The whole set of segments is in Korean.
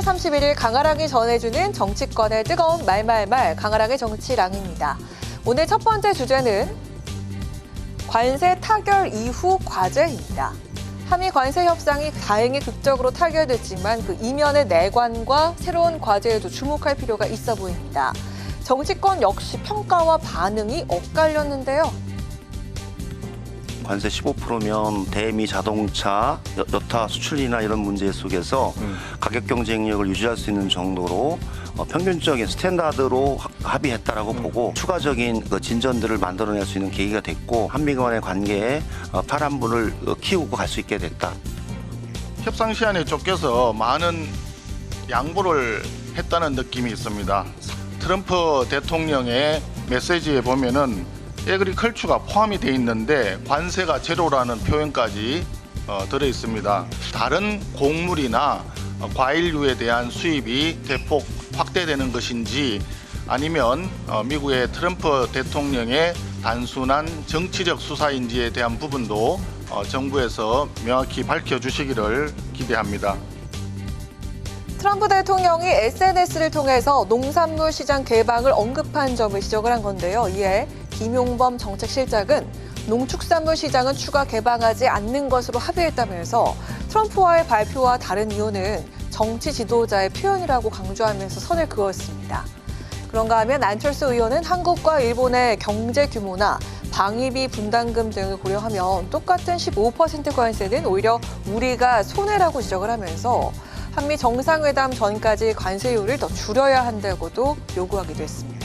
31일 강아랑이 전해주는 정치권의 뜨거운 말말말 강아랑의 정치랑입니다. 오늘 첫 번째 주제는 관세 타결 이후 과제입니다. 한미 관세 협상이 다행히 극적으로 타결됐지만 그 이면의 내관과 새로운 과제에도 주목할 필요가 있어 보입니다. 정치권 역시 평가와 반응이 엇갈렸는데요. 관세 15%면 대미 자동차, 여타 수출이나 이런 문제 속에서 가격 경쟁력을 유지할 수 있는 정도로 평균적인 스탠다드로 합의했다라고 보고 추가적인 진전들을 만들어낼 수 있는 계기가 됐고 한미 간의 관계에 파란불을 키우고 갈 수 있게 됐다. 협상 시한에 쫓겨서 많은 양보를 했다는 느낌이 있습니다. 트럼프 대통령의 메시지에 보면은 에그리컬처가 포함이 돼 있는데 관세가 제로라는 표현까지 들어 있습니다. 다른 곡물이나 과일류에 대한 수입이 대폭 확대되는 것인지 아니면 미국의 트럼프 대통령의 단순한 정치적 수사인지에 대한 부분도 정부에서 명확히 밝혀주시기를 기대합니다. 트럼프 대통령이 SNS를 통해서 농산물 시장 개방을 언급한 점을 지적을 한 건데요. 이에 김용범 정책실장은 농축산물 시장은 추가 개방하지 않는 것으로 합의했다면서 트럼프와의 발표와 다른 이유는 정치 지도자의 표현이라고 강조하면서 선을 그었습니다. 그런가 하면 안철수 의원은 한국과 일본의 경제 규모나 방위비 분담금 등을 고려하면 똑같은 15% 관세는 오히려 우리가 손해라고 지적을 하면서 한미 정상회담 전까지 관세율을 더 줄여야 한다고도 요구하기도 했습니다.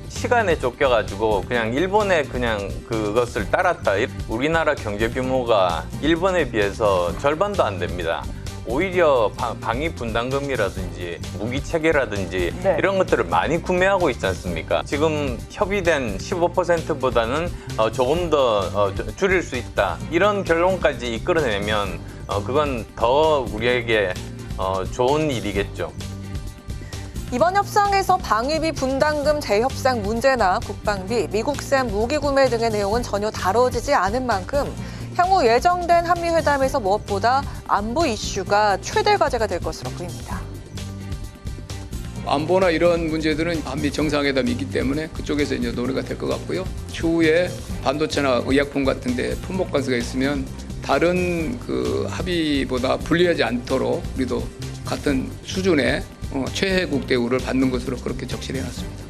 시간에 쫓겨가지고 그냥 일본에 그냥 그것을 따랐다. 우리나라 경제 규모가 일본에 비해서 절반도 안 됩니다. 오히려 방위 분담금이라든지 무기 체계라든지 이런 것들을 많이 구매하고 있지 않습니까? 지금 협의된 15%보다는 조금 더 줄일 수 있다. 이런 결론까지 이끌어내면 그건 더 우리에게 좋은 일이겠죠. 이번 협상에서 방위비 분담금 재협상 문제나 국방비, 미국산 무기 구매 등의 내용은 전혀 다뤄지지 않은 만큼 향후 예정된 한미 회담에서 무엇보다 안보 이슈가 최대 과제가 될 것으로 보입니다. 안보나 이런 문제들은 한미 정상회담이기 때문에 그쪽에서 이제 논의가 될 것 같고요. 추후에 반도체나 의약품 같은데 품목 관세가 있으면 다른 그 합의보다 불리하지 않도록 우리도 같은 수준의 최혜국 대우를 받는 것으로 그렇게 적시해 놨습니다.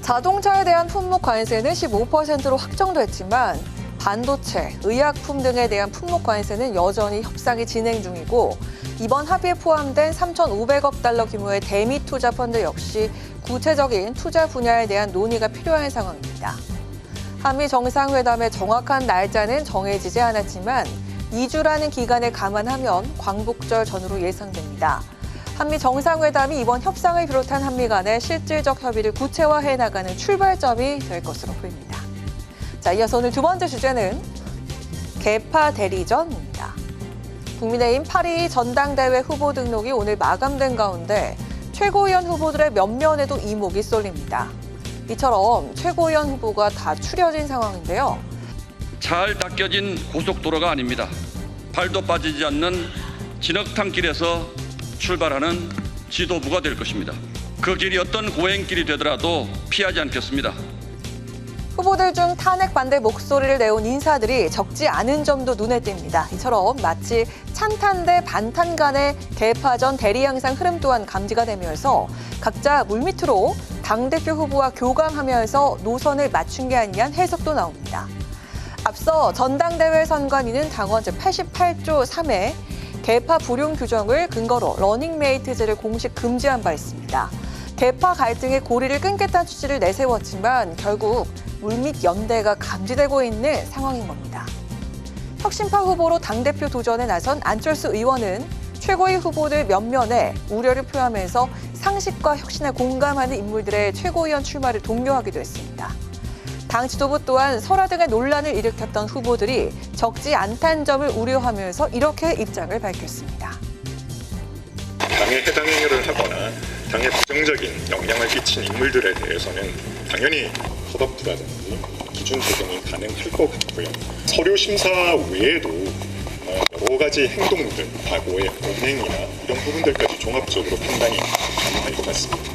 자동차에 대한 품목 관세는 15%로 확정됐지만 반도체, 의약품 등에 대한 품목 관세는 여전히 협상이 진행 중이고 이번 합의에 포함된 3,500억 달러 규모의 대미 투자 펀드 역시 구체적인 투자 분야에 대한 논의가 필요한 상황입니다. 한미 정상회담의 정확한 날짜는 정해지지 않았지만 2주라는 기간을 감안하면 광복절 전후로 예상됩니다. 한미 정상회담이 이번 협상을 비롯한 한미 간의 실질적 협의를 구체화해 나가는 출발점이 될 것으로 보입니다. 자, 이어서 오늘 두 번째 주제는 개파 대리전입니다. 국민의힘 8.22 전당대회 후보 등록이 오늘 마감된 가운데 최고위원 후보들의 면면에도 이목이 쏠립니다. 이처럼 최고위원 후보가 다 추려진 상황인데요. 잘 닦여진 고속도로가 아닙니다. 발도 빠지지 않는 진흙탕길에서 출발하는 지도부가 될 것입니다. 그 길이 어떤 고행길이 되더라도 피하지 않겠습니다. 후보들 중 탄핵 반대 목소리를 내온 인사들이 적지 않은 점도 눈에 띕니다. 이처럼 마치 찬탄 대 반탄 간의 개파전 대리 양상 흐름 또한 감지가 되면서 각자 물밑으로 당대표 후보와 교감하면서 노선을 맞춘 게 아니냐는 해석도 나옵니다. 앞서 전당대회 선관위는 당원 제88조 3회 개파 불용 규정을 근거로 러닝메이트제를 공식 금지한 바 있습니다. 개파 갈등의 고리를 끊겠다는 취지를 내세웠지만 결국 물밑 연대가 감지되고 있는 상황인 겁니다. 혁신파 후보로 당대표 도전에 나선 안철수 의원은 최고위 후보들 면면에 우려를 표하면서 상식과 혁신에 공감하는 인물들의 최고위원 출마를 독려하기도 했습니다. 당 지도부 또한 설화 등의 논란을 일으켰던 후보들이 적지 않다는 점을 우려하면서 이렇게 입장을 밝혔습니다. 당의 해당 행위를 하거나 당에 부정적인 영향을 끼친 인물들에 대해서는 당연히 허덕부라든지 기준 적용이 가능할 것 같고요. 서류 심사 외에도 여러 가지 행동들, 과거의 언행이나 이런 부분들까지 종합적으로 판단이 가능할 것 같습니다.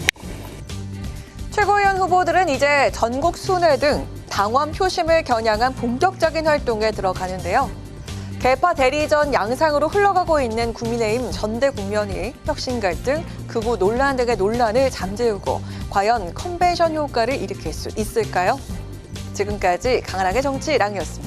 최고위원 후보들은 이제 전국 순회 등 당원 표심을 겨냥한 본격적인 활동에 들어가는데요. 개파 대리전 양상으로 흘러가고 있는 국민의힘 전대 국면이 혁신 갈등, 극우 논란 등의 논란을 잠재우고 과연 컨벤션 효과를 일으킬 수 있을까요? 지금까지 강한하게 정치랑이었습니다.